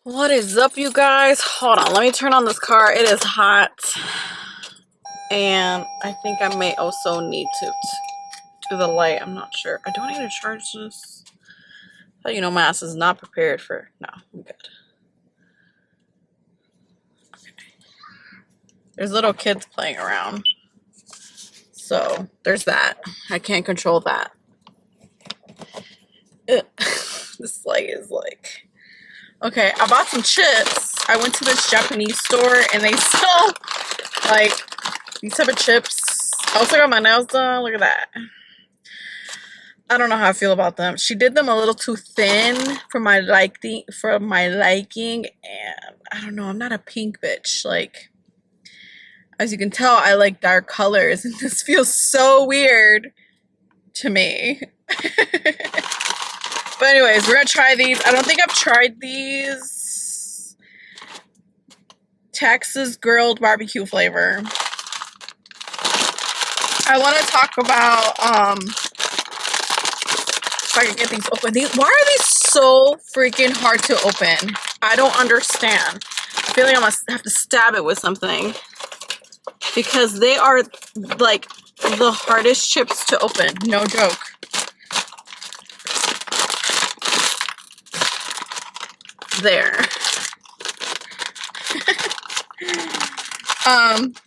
What is up, you guys? Hold on, let me turn on this car. It is hot. And I think I may also need to do the light. I'm not sure. I don't need to charge this. But you know, my ass is not prepared for... No, I'm good. Okay. There's little kids playing around. So, there's that. I can't control that. This light is like... Okay, I bought some chips. I went to this Japanese store and they sell like these type of chips. I also got my nails done. Look at that. I don't know how I feel about them. She did them a little too thin for my liking, and I don't know. I'm not a pink bitch. Like, as you can tell, I like dark colors, and this feels so weird to me. But anyways, we're gonna try these. I don't think I've tried these. Texas grilled barbecue flavor. I want to talk about if I can get these open. Why are these so freaking hard to open? I don't understand. I feel like I must have to stab it with something because they are like the hardest chips to open. No joke. There.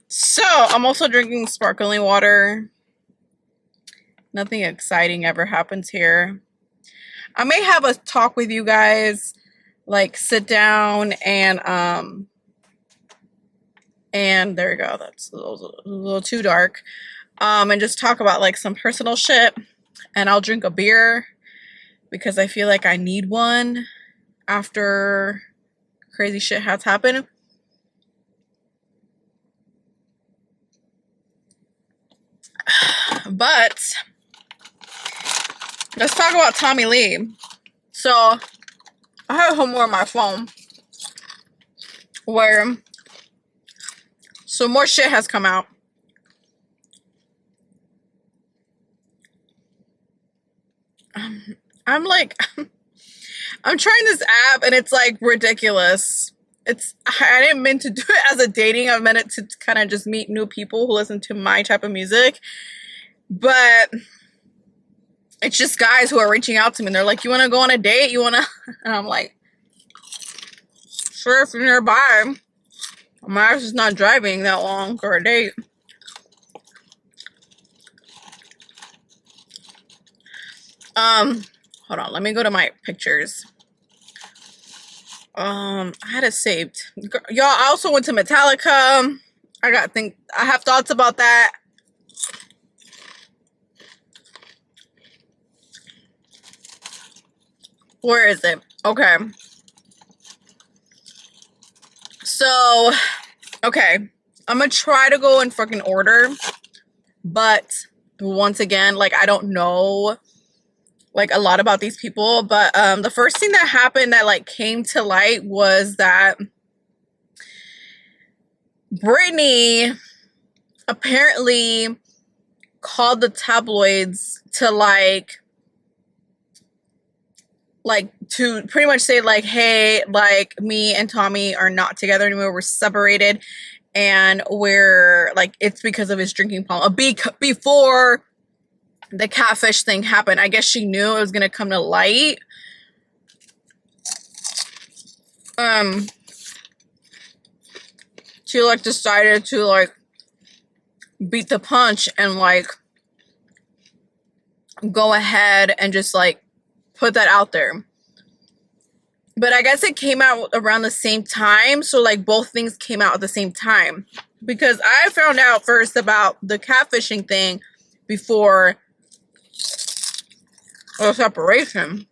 So I'm also drinking sparkling water. Nothing exciting ever happens here. I may have a talk with you guys, like sit down and there we go. That's a little too dark. And just talk about like some personal shit, and I'll drink a beer because I feel like I need one after crazy shit has happened. But let's talk about Tommy Lee. So I have homework on my phone where some more shit has come out. I'm like I'm trying this app and it's like ridiculous. I didn't mean to do it as a dating. I meant it to kind of just meet new people who listen to my type of music. But it's just guys who are reaching out to me and they're like, you want to go on a date? You want to? And I'm like, sure, if you're nearby. My ass is not driving that long for a date. Hold on, let me go to my pictures. I had it saved. Y'all, I also went to Metallica. I have thoughts about that. Where is it? Okay. So, okay. I'm gonna try to go in fucking order. But once again, like, I don't know like a lot about these people, but the first thing that happened that like came to light was that Britney apparently called the tabloids to like to pretty much say like, hey, like me and Tommy are not together anymore, we're separated, and we're like, it's because of his drinking problem. Before the catfish thing happened, I guess she knew it was gonna come to light. She like decided to like beat the punch and like go ahead and just like put that out there. But I guess it came out around the same time, so like both things came out at the same time, because I found out first about the catfishing thing before a separation.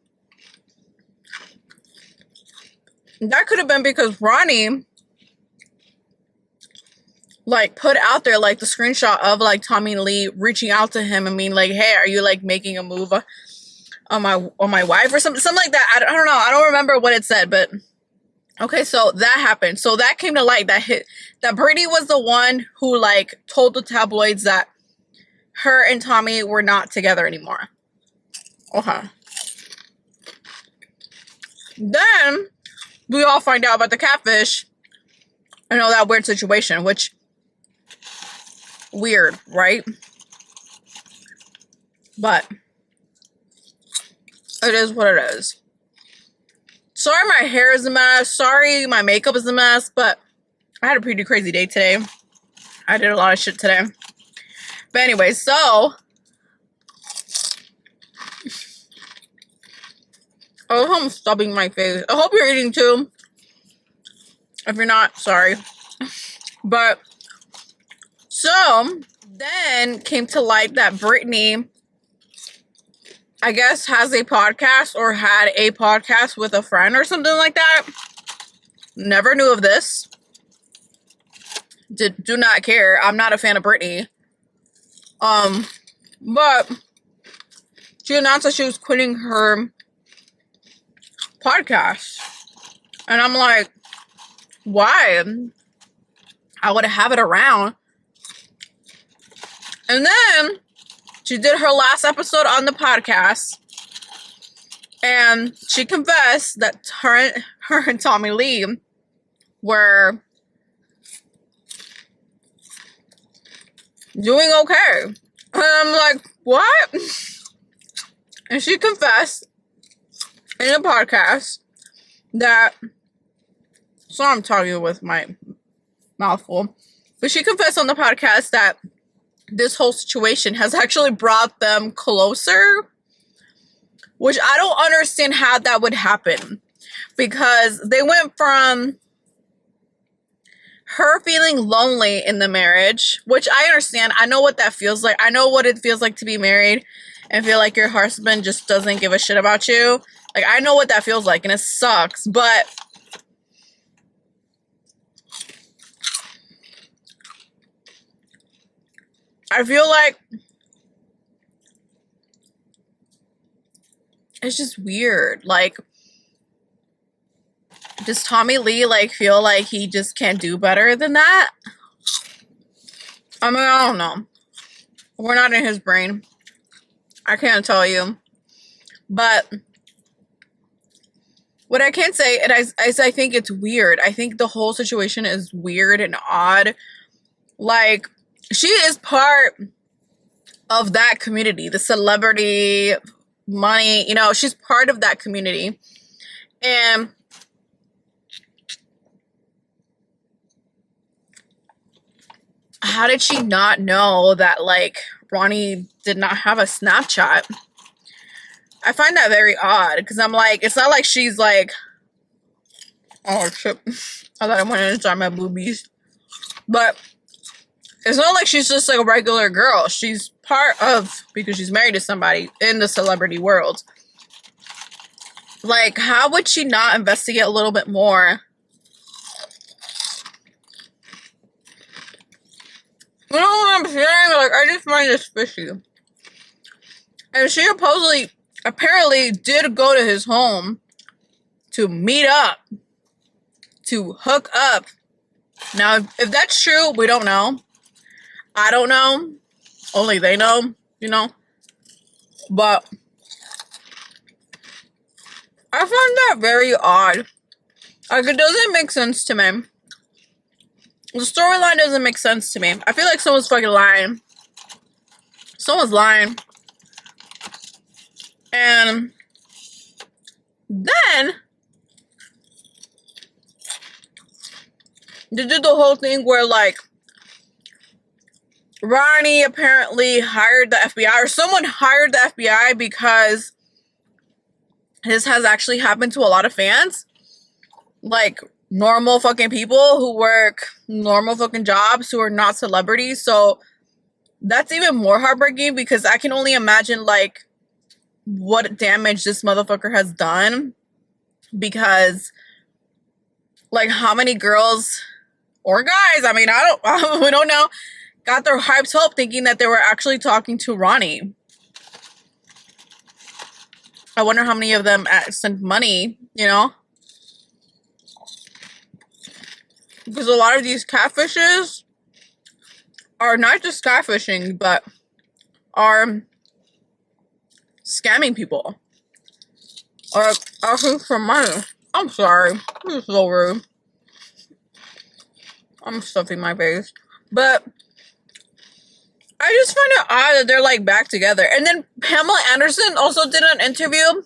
That could have been because Ronnie like put out there like the screenshot of like Tommy Lee reaching out to him and being like, hey, are you like making a move on my wife or something like that. I don't know. I don't remember what it said, but okay, so that happened. So that came to light that Britney was the one who like told the tabloids that her and Tommy were not together anymore. Okay. Then we all find out about the catfish and all that weird situation, which, weird, right? But it is what it is. Sorry my hair is a mess. Sorry my makeup is a mess, but I had a pretty crazy day today. I did a lot of shit today. But anyway, so I hope I'm stubbing my face. I hope you're eating too. If you're not, sorry. But so then came to light that Brittany, I guess, has a podcast or had a podcast with a friend or something like that. Never knew of this. Do not care. I'm not a fan of Brittany. But she announced that she was quitting her podcast. And I'm like, why? I would have it around. And then she did her last episode on the podcast. And she confessed that her and Tommy Lee were doing okay. And I'm like, what? And she confessed in a podcast that, so I'm talking with my mouth full, but she confessed on the podcast that this whole situation has actually brought them closer, which I don't understand how that would happen, because they went from her feeling lonely in the marriage, which I understand. I know what that feels like. I know what it feels like to be married and feel like your husband just doesn't give a shit about you. Like, I know what that feels like, and it sucks, but I feel like it's just weird. Like, does Tommy Lee, like, feel like he just can't do better than that? I mean, I don't know. We're not in his brain. I can't tell you. But what I can say is I think it's weird. I think the whole situation is weird and odd. Like, she is part of that community, the celebrity, money, you know, she's part of that community. And how did she not know that, like, Ronnie did not have a Snapchat? I find that very odd, because I'm like, it's not like she's like, oh shit, I thought I wanted to inside my boobies. But it's not like she's just like a regular girl. She's part of, because she's married to somebody in the celebrity world. Like, how would she not investigate a little bit more? You know what I'm saying? Like, I just find this fishy. And she apparently did go to his home to meet up, to hook up. Now, if that's true, we don't know. I don't know. Only they know, you know. But I find that very odd. Like, it doesn't make sense to me. The storyline doesn't make sense to me. I feel like someone's fucking lying. Someone's lying. And then they did the whole thing where, like, Ronnie apparently hired the FBI, or someone hired the FBI, because this has actually happened to a lot of fans. Like, normal fucking people who work normal fucking jobs who are not celebrities. So that's even more heartbreaking, because I can only imagine, like, what damage this motherfucker has done. Because, like, how many girls or guys, I mean, we don't know, got their hyped up thinking that they were actually talking to Ronnie. I wonder how many of them sent money, you know? Because a lot of these catfishes are not just catfishing, but are scamming people or asking for money. Oh I'm sorry. This is so rude. I'm stuffing my face. But I just find it odd that they're like back together. And then Pamela Anderson also did an interview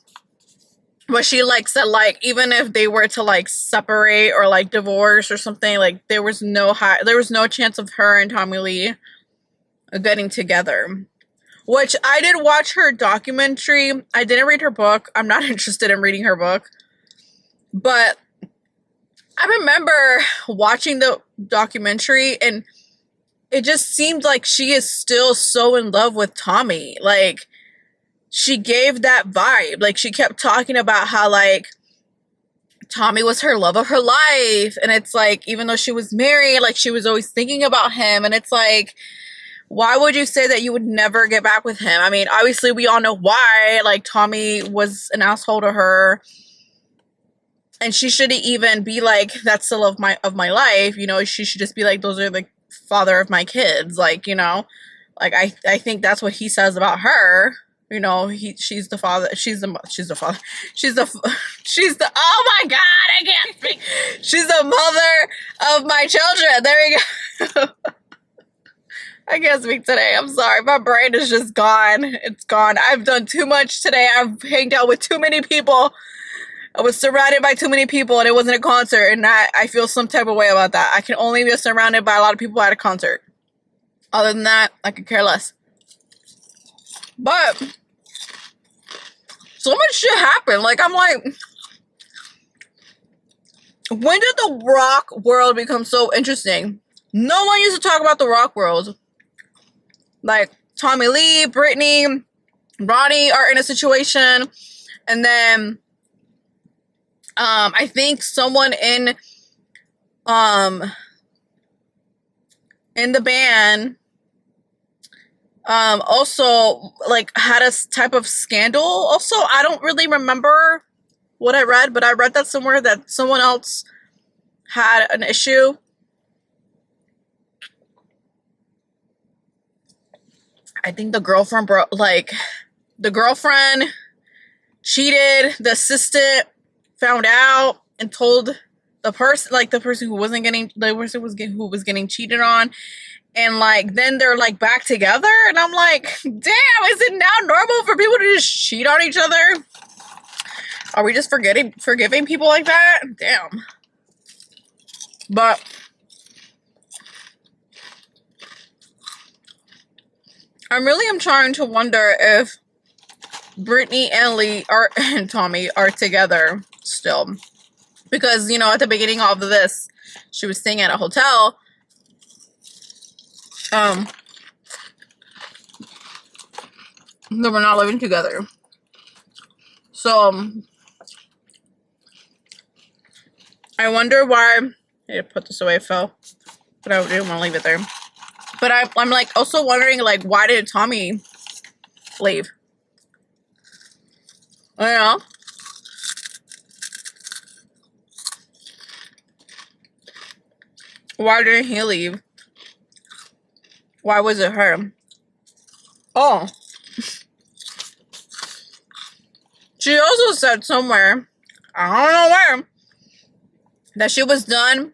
where she like said like even if they were to like separate or like divorce or something, like there was no chance of her and Tommy Lee getting together. Which I did watch her documentary. I didn't read her book. I'm not interested in reading her book. But I remember watching the documentary and it just seemed like she is still so in love with Tommy. Like, she gave that vibe. Like, she kept talking about how, like, Tommy was her love of her life. And it's like, even though she was married, like, she was always thinking about him. And it's like, why would you say that you would never get back with him? I mean, obviously, we all know why. Like, Tommy was an asshole to her. And she shouldn't even be like, that's the love of my life. You know, she should just be like, those are the father of my kids. Like, you know, like I think that's what he says about her. You know, she's the father. She's the father. She's the oh my God, I can't speak. She's the mother of my children. There we go. I can't speak today. I'm sorry. My brain is just gone. It's gone. I've done too much today. I've hanged out with too many people. I was surrounded by too many people and it wasn't a concert, and I feel some type of way about that. I can only be surrounded by a lot of people at a concert. Other than that, I could care less. But so much shit happened. Like, I'm like, when did the rock world become so interesting? No one used to talk about the rock world. Like, Tommy Lee, Britney, Ronnie are in a situation, and then I think someone in the band also like had a type of scandal. Also, I don't really remember what I read, but I read that somewhere that someone else had an issue. I think the girlfriend cheated, the assistant found out and told the person who was getting cheated on, and like then they're like back together, and I'm like, damn, is it now normal for people to just cheat on each other? Are we just forgiving people like that? Damn. But I really am trying to wonder if Britney and Tommy are together still. Because, you know, at the beginning of this, she was staying at a hotel. They were not living together. So, I wonder why. I need to put this away, it fell. But I didn't want to leave it there. But I'm like also wondering, like, why did Tommy leave? You know? Why didn't he leave? Why was it her? Oh. She also said somewhere, I don't know where, that she was done.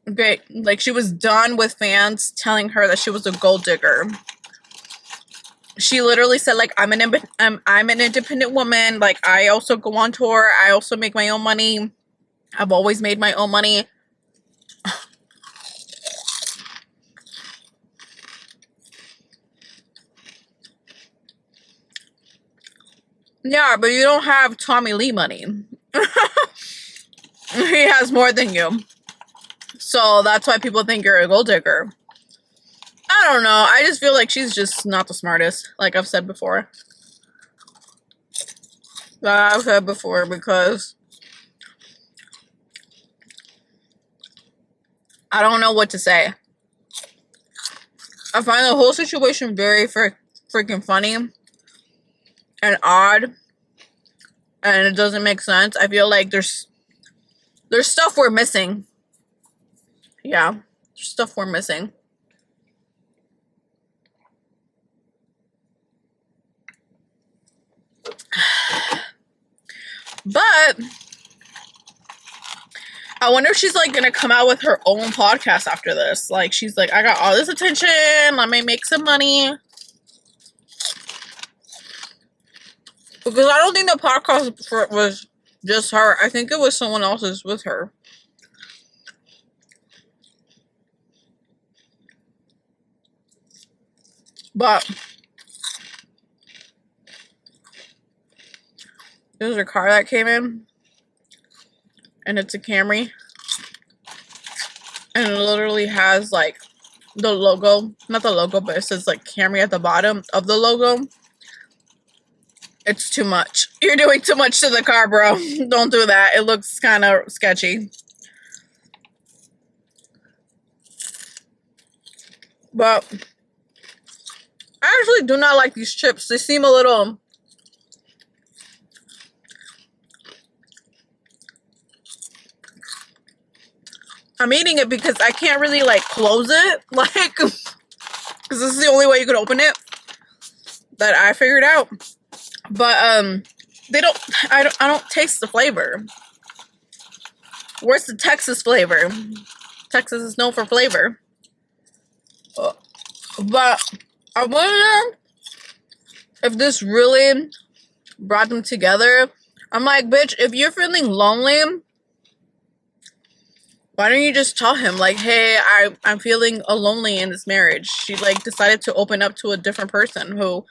Okay, like she was done with fans telling her that she was a gold digger. She literally said, like, I'm an independent woman. Like, I also go on tour. I also make my own money. I've always made my own money. Yeah, but you don't have Tommy Lee money. He has more than you. So that's why people think you're a gold digger. I don't know. I just feel like she's just not the smartest. Like I've said before. Because I don't know what to say. I find the whole situation very freaking funny and odd, and it doesn't make sense. I feel like there's stuff we're missing. Yeah, there's stuff we're missing. But I wonder if she's like gonna come out with her own podcast after this. Like she's like, I got all this attention, let me make some money. Because I don't think the podcast was just her. I think it was someone else's with her. But there's a car that came in. And it's a Camry. And it literally has like the logo. Not the logo, but it says like Camry at the bottom of the logo. It's too much. You're doing too much to the car, bro. Don't do that. It looks kind of sketchy. But I actually do not like these chips. They seem a little... I'm eating it because I can't really like close it. Like, because this is the only way you could open it. That I figured out. But they don't... I don't taste the flavor. Where's the Texas flavor? Texas is known for flavor. But I wonder if this really brought them together. I'm like, bitch, if you're feeling lonely, why don't you just tell him, like, hey, I'm feeling lonely in this marriage. She, like, decided to open up to a different person who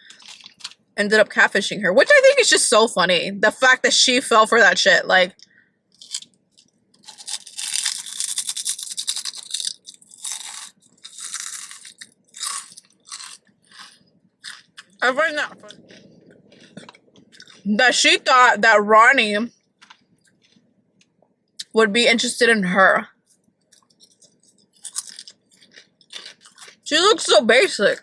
ended up catfishing her. Which I think is just so funny. The fact that she fell for that shit. Like... I find that funny. That she thought that Ronnie would be interested in her. She looks so basic.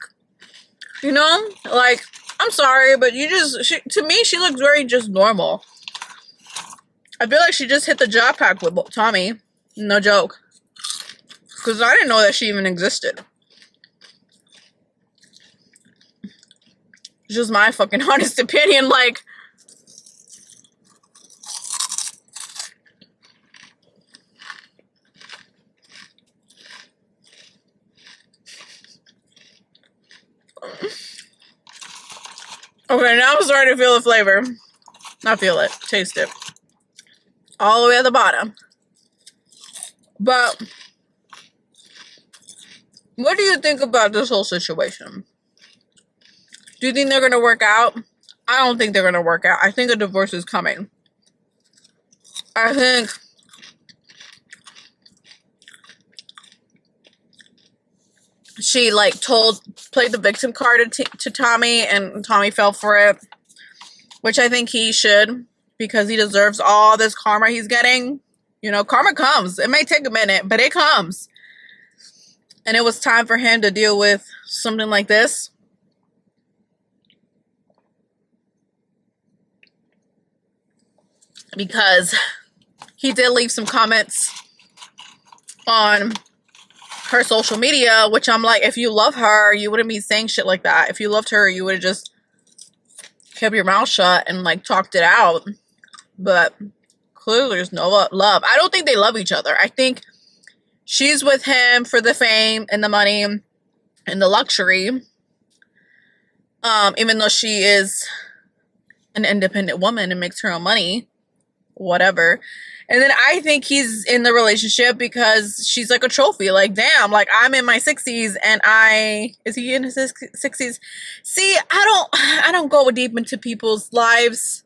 You know? Like, I'm sorry, but to me, she looks very just normal. I feel like she just hit the job pack with Tommy. No joke. Because I didn't know that she even existed. It's just my fucking honest opinion, like... Okay, now I'm starting to feel the flavor. Not feel it. Taste it. All the way at the bottom. But... what do you think about this whole situation? Do you think they're going to work out? I don't think they're going to work out. I think a divorce is coming. I think... she, like, played the victim card to Tommy, and Tommy fell for it. Which I think he should, because he deserves all this karma he's getting. You know, karma comes. It may take a minute, but it comes. And it was time for him to deal with something like this. Because he did leave some comments on her social media, which I'm like, if you love her, you wouldn't be saying shit like that. If you loved her, you would have just kept your mouth shut and like talked it out. But clearly there's no love. I don't think they love each other. I think she's with him for the fame and the money and the luxury. Even though she is an independent woman and makes her own money. Whatever. And then I think he's in the relationship because she's like a trophy. Like, damn, like I'm in my 60s and is he in his 60s? See, I don't go deep into people's lives,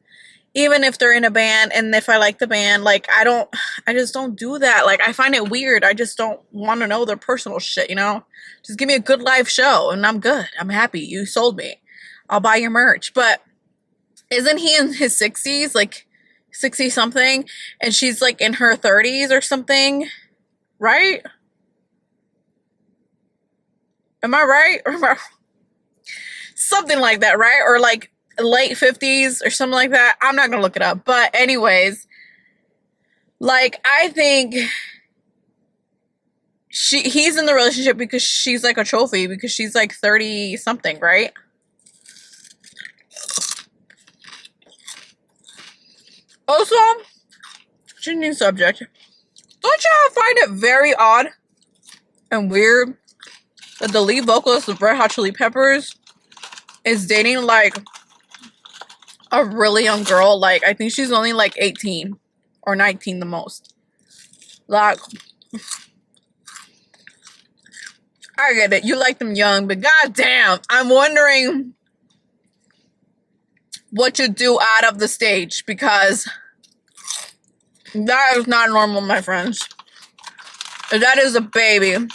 even if they're in a band. And if I like the band, like I just don't do that. Like I find it weird. I just don't want to know their personal shit, you know? Just give me a good live show and I'm good. I'm happy. You sold me. I'll buy your merch. But isn't he in his 60s? Like 60 something, and she's like in her 30s or something, right? Am I right? Something like that, right? Or like late 50s or something like that. I'm not gonna look it up, but anyways, like I think he's in the relationship because she's like a trophy, because she's like 30 something, right? Also, changing subject. Don't y'all find it very odd and weird that the lead vocalist of Red Hot Chili Peppers is dating like a really young girl? Like, I think she's only like 18 or 19 the most. Like, I get it. You like them young, but goddamn, I'm wondering what you do out of the stage, because that is not normal, my friends. That is a baby.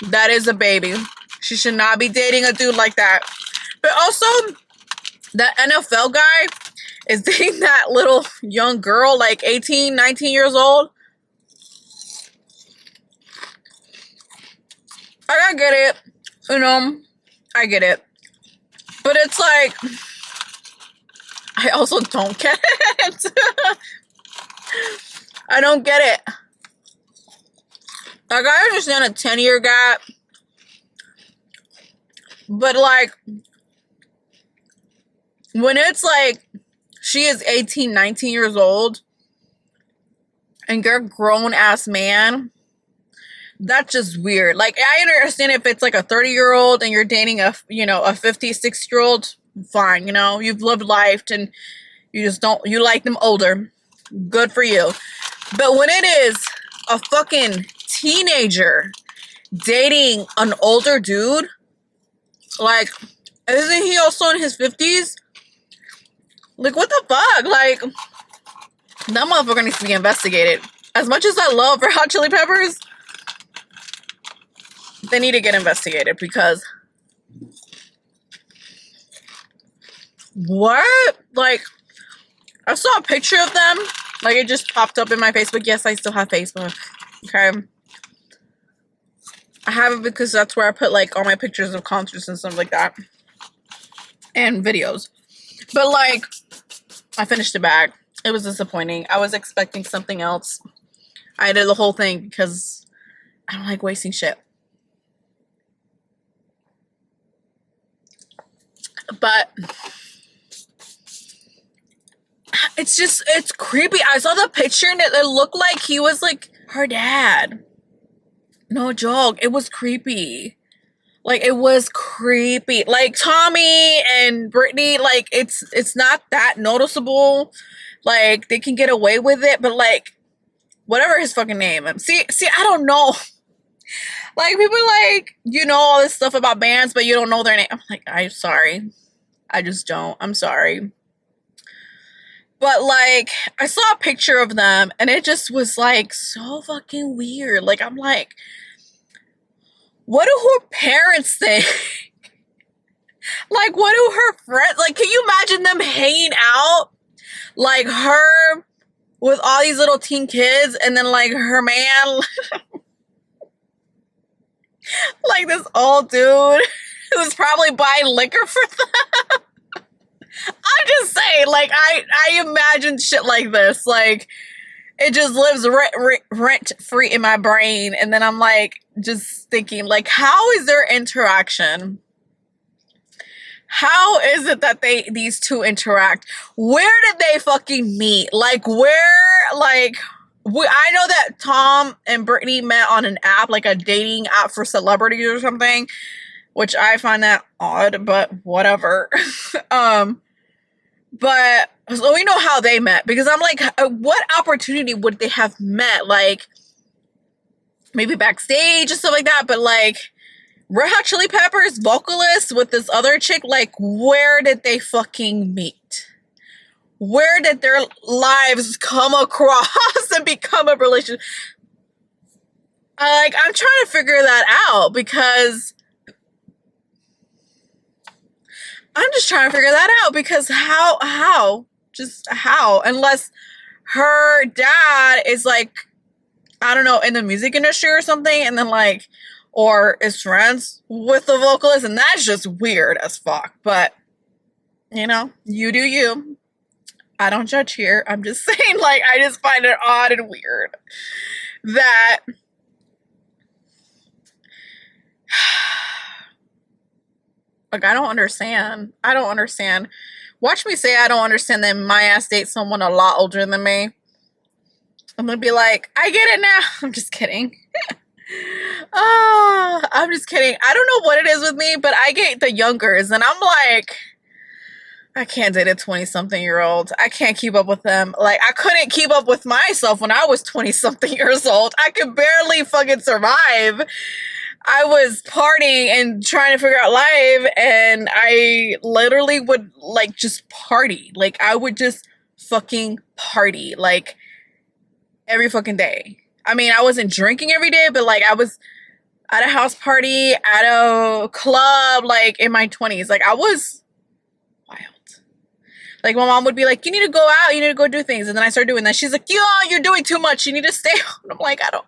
That is a baby. She should not be dating a dude like that. But also, that NFL guy is dating that little young girl, like 18, 19 years old. I get it. You know, I get it. But it's like, I also don't get it. I don't get it. Like, I understand a 10-year gap. But, like, when it's like, she is 18, 19 years old, and you're a grown-ass man, that's just weird. Like, I understand if it's like a 30-year-old and you're dating a, you know, a 56-year-old, fine, you know, you've lived life and you just don't, you like them older. Good for you. But when it is a fucking teenager dating an older dude, like, isn't he also in his 50s? Like, what the fuck? Like, that motherfucker needs to be investigated. As much as I love Red Hot Chili Peppers, they need to get investigated, because what? Like, I saw a picture of them. Like, it just popped up in my Facebook. Yes, I still have Facebook. Okay. I have it because that's where I put, like, all my pictures of concerts and stuff like that. And videos. But, like, I finished the bag. It was disappointing. I was expecting something else. I did the whole thing because I don't like wasting shit. But it's just, it's creepy. I saw the picture and it looked like he was like her dad. No joke. It was creepy. Like, it was creepy. Like, Tommy and Brittany, like, it's not that noticeable. Like, they can get away with it, but like, whatever his fucking name. See, I don't know. Like, people like, you know all this stuff about bands, but you don't know their name. I'm like, I'm sorry. I just don't. I'm sorry. But, like, I saw a picture of them, and it just was, like, so fucking weird. Like, I'm like, what do her parents think? Like, what do her friends... Like, can you imagine them hanging out? Like, her with all these little teen kids, and then, like, her man... like, this old dude who's probably buying liquor for them. I'm just saying, like, I imagine shit like this. Like, it just lives rent free in my brain. And then I'm, like, just thinking, like, how is their interaction? How is it that these two interact? Where did they fucking meet? Like, where, like... I know that Tom and Brittany met on an app, like a dating app for celebrities or something, which I find that odd, but whatever. But so we know how they met, because I'm like, what opportunity would they have met? Like, maybe backstage or stuff like that, but like, Red Hot Chili Peppers vocalist with this other chick, like, where did they fucking meet? Where did their lives come across and become a relationship? Like, I'm trying to figure that out, because I'm just trying to figure that out, because how? Just how? Unless her dad is like, I don't know, in the music industry or something, and then like, or is friends with the vocalist, and that's just weird as fuck. But, you know, you do you. I don't judge here. I'm just saying, like, I just find it odd and weird that like, I don't understand. I don't understand. Watch me say I don't understand that my ass dates someone a lot older than me. I'm gonna be like, I get it now. I'm just kidding. Oh, I'm just kidding. I don't know what it is with me, but I get the youngers, and I'm like, I can't date a 20-something-year-old. I can't keep up with them. Like, I couldn't keep up with myself when I was 20-something years old. I could barely fucking survive. I was partying and trying to figure out life, and I literally would, like, just party. Like, I would just fucking party, like, every fucking day. I mean, I wasn't drinking every day, but, like, I was at a house party, at a club, like, in my 20s. Like, I was wild. Like, my mom would be like, you need to go out, you need to go do things. And then I started doing that. She's like, you're doing too much. You need to stay home. I'm like, I'm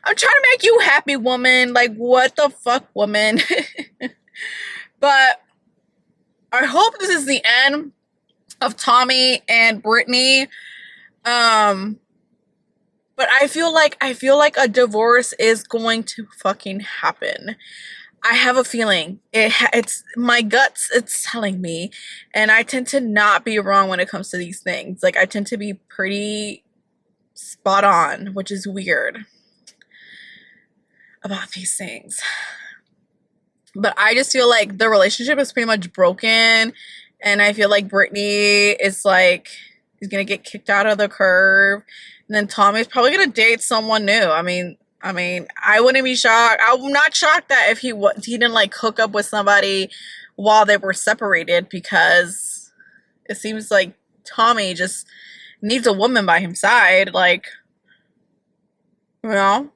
trying to make you happy, woman. Like, what the fuck, woman? But I hope this is the end of Tommy and Brittany. But I feel like a divorce is going to fucking happen. I have a feeling. It's my guts, it's telling me. And I tend to not be wrong when it comes to these things. Like, I tend to be pretty spot on, which is weird about these things. But I just feel like the relationship is pretty much broken. And I feel like Brittany is like, he's going to get kicked out of the curve. And then Tommy's probably going to date someone new. I mean, I wouldn't be shocked. I'm not shocked that if he didn't like hook up with somebody while they were separated, because it seems like Tommy just needs a woman by his side. Like, you know,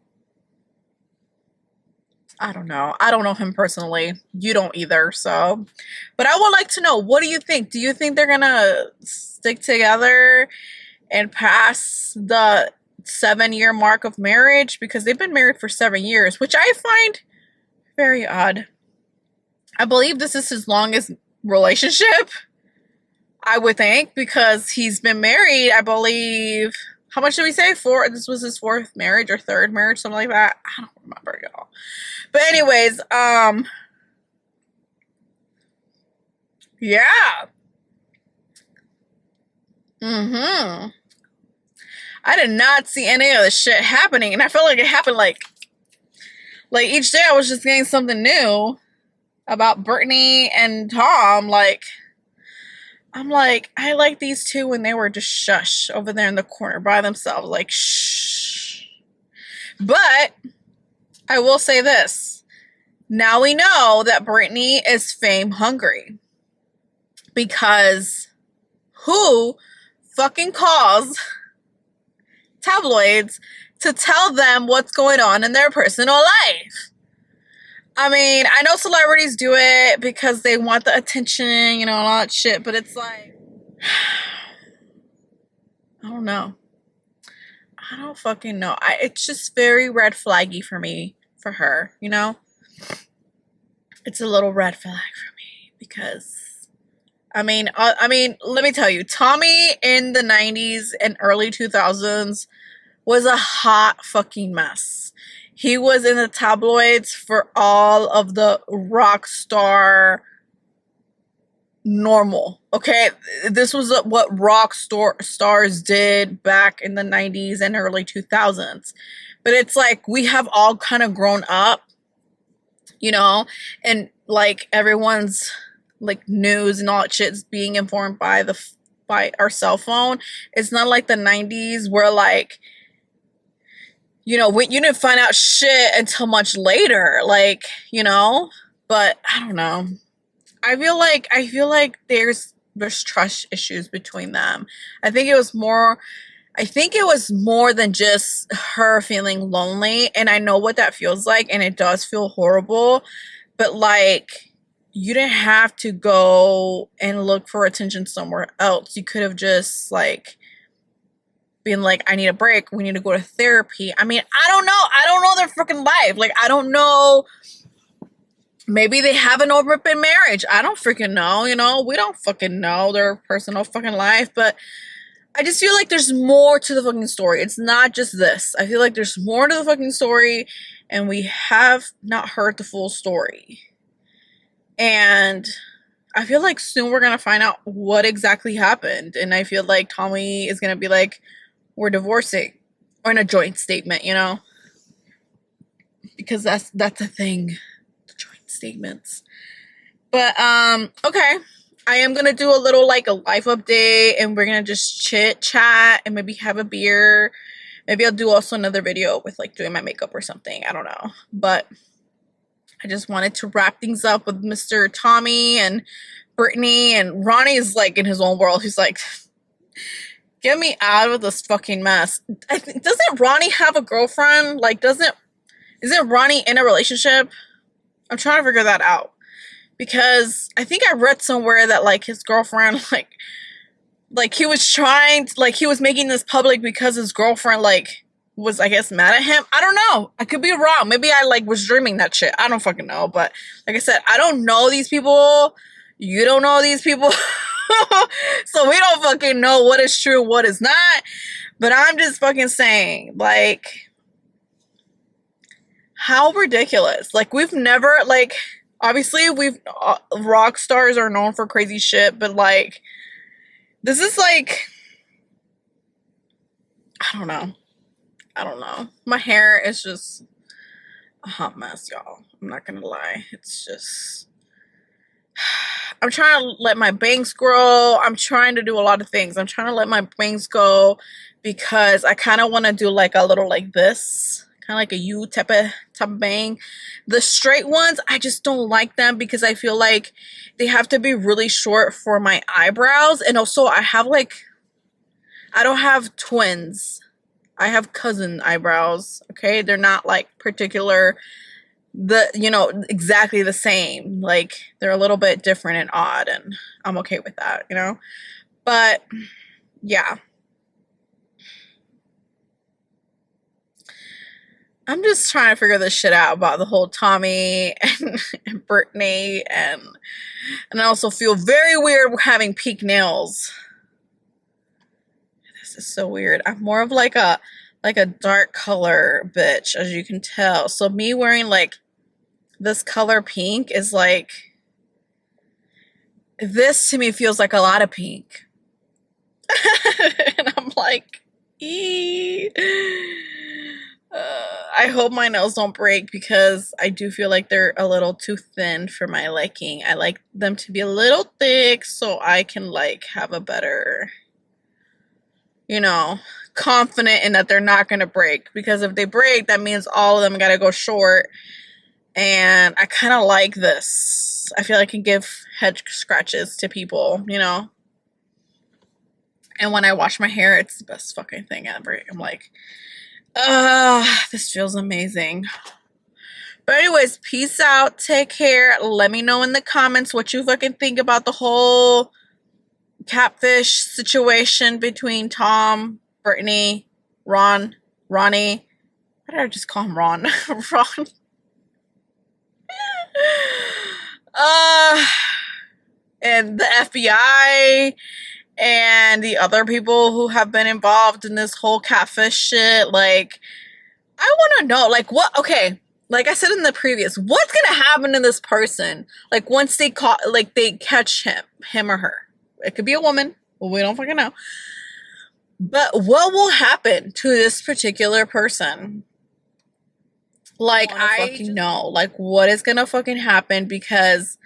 I don't know. I don't know him personally. You don't either. So, but I would like to know, what do you think? Do you think they're gonna stick together and pass the 7-year mark of marriage? Because they've been married for 7 years, which I find very odd. I believe this is his longest relationship, I would think, because he's been married, I believe, how much did we say? 4? This was his 4th marriage or 3rd marriage, something like that. I don't remember, y'all. But anyways, yeah. I did not see any of the shit happening, and I felt like it happened like each day I was just getting something new about Brittany and Tom. Like, I'm like, I like these two when they were just shush over there in the corner by themselves, like, shh. But I will say this. Now we know that Brittany is fame hungry, because who fucking calls tabloids to tell them what's going on in their personal life? I mean, I know celebrities do it because they want the attention, you know, and all that shit, but it's like, I don't know. I don't fucking know. It's just very red flaggy for me, for her, you know? It's a little red flag for me, because I mean, let me tell you, Tommy in the 90s and early 2000s was a hot fucking mess. He was in the tabloids for all of the rock star normal. Okay, this was what rock stars did back in the 90s and early 2000s. But it's like, we have all kind of grown up, you know, and like everyone's like news and all that shit's being informed by our cell phone. It's not like the 90s where, like, you know, you didn't find out shit until much later, like, you know. But I don't know. I feel like there's trust issues between them. I think it was more than just her feeling lonely, and I know what that feels like, and it does feel horrible. But like, you didn't have to go and look for attention somewhere else. You could have just like been like, I need a break. We need to go to therapy. I mean, I don't know. I don't know their freaking life. Like, I don't know. Maybe they have an open marriage. I don't freaking know. You know, we don't fucking know their personal fucking life. But I just feel like there's more to the fucking story. It's not just this. I feel like there's more to the fucking story, and we have not heard the full story. And I feel like soon we're going to find out what exactly happened. And I feel like Tommy is going to be like, we're divorcing. or in a joint statement, you know, because that's a thing, the joint statements. But okay, I am gonna do a little like a life update, and we're gonna just chit chat and maybe have a beer. Maybe I'll do also another video with like doing my makeup or something. I don't know, but I just wanted to wrap things up with Mr. Tommy and Brittany, and Ronnie is like in his own world. He's like, get me out of this fucking mess. Doesn't Ronnie have a girlfriend? Like, isn't Ronnie in a relationship? I'm trying to figure that out. Because I think I read somewhere that like his girlfriend, like he was trying to, like he was making this public because his girlfriend like was, I guess, mad at him. I don't know. I could be wrong. Maybe I like was dreaming that shit. I don't fucking know. But like I said, I don't know these people. You don't know these people. So we don't fucking know what is true, what is not. But I'm just fucking saying, like, how ridiculous. Like, we've never, like, obviously we've, rock stars are known for crazy shit, but like, this is like, I don't know. My hair is just a hot mess, y'all. I'm not gonna lie. It's just, I'm trying to let my bangs grow. I'm trying to do a lot of things. I'm trying to let my bangs go because I kind of want to do like a little like this, kind of like a U type of bang. The straight ones, I just don't like them because I feel like they have to be really short for my eyebrows. And also I have like, I don't have twins. I have cousin eyebrows. Okay. They're not like particular, exactly the same. Like, they're a little bit different and odd, and I'm okay with that, you know? But yeah, I'm just trying to figure this shit out about the whole Tommy and Brittany, and I also feel very weird having pink nails. This is so weird. I'm more of like a dark color bitch, as you can tell. So me wearing like this color pink is like, this to me feels like a lot of pink. And I'm like, eee. I hope my nails don't break because I do feel like they're a little too thin for my liking. I like them to be a little thick so I can like have a better, confident in that they're not going to break. Because if they break, that means all of them got to go short. And I kind of like this. I feel like I can give head scratches to people, And when I wash my hair, it's the best fucking thing ever. I'm like, this feels amazing. But anyways, peace out. Take care. Let me know in the comments what you fucking think about the whole catfish situation between Tom, Brittany, Ronnie. Why did I just call him Ron? Ron. And the FBI and the other people who have been involved in this whole catfish shit. Like, I want to know, like, what, okay, like I said in the previous, what's gonna happen to this person, like, once they catch him or her? It could be a woman, but we don't fucking know. But what will happen to this particular person? Like, I fucking know, like, what is gonna fucking happen? Because,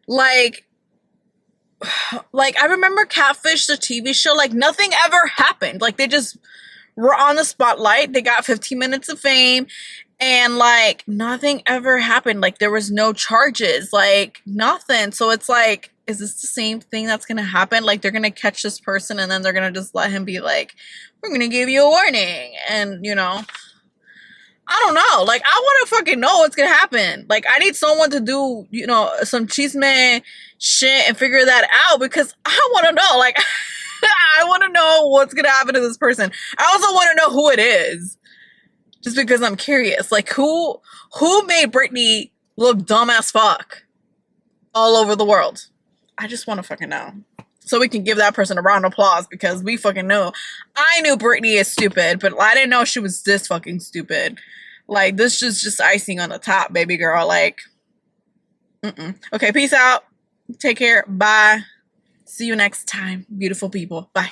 like, I remember Catfish, the TV show, like, nothing ever happened. Like, they just were on the spotlight. They got 15 minutes of fame, and, like, nothing ever happened. Like, there was no charges, like, nothing. So it's like, is this the same thing that's gonna happen? Like, they're gonna catch this person, and then they're gonna just let him be like, we're gonna give you a warning, and, I don't know. Like, I want to fucking know what's gonna happen. Like, I need someone to do, some chisme shit and figure that out, because I want to know. Like, I want to know what's gonna happen to this person. I also want to know who it is, just because I'm curious. Like, who made Brittany look dumb as fuck all over the world? I just want to fucking know. So we can give that person a round of applause, because we fucking know. I knew Brittany is stupid, but I didn't know she was this fucking stupid. Like, this is just icing on the top, baby girl. Like, Okay, peace out. Take care. Bye. See you next time, beautiful people. Bye.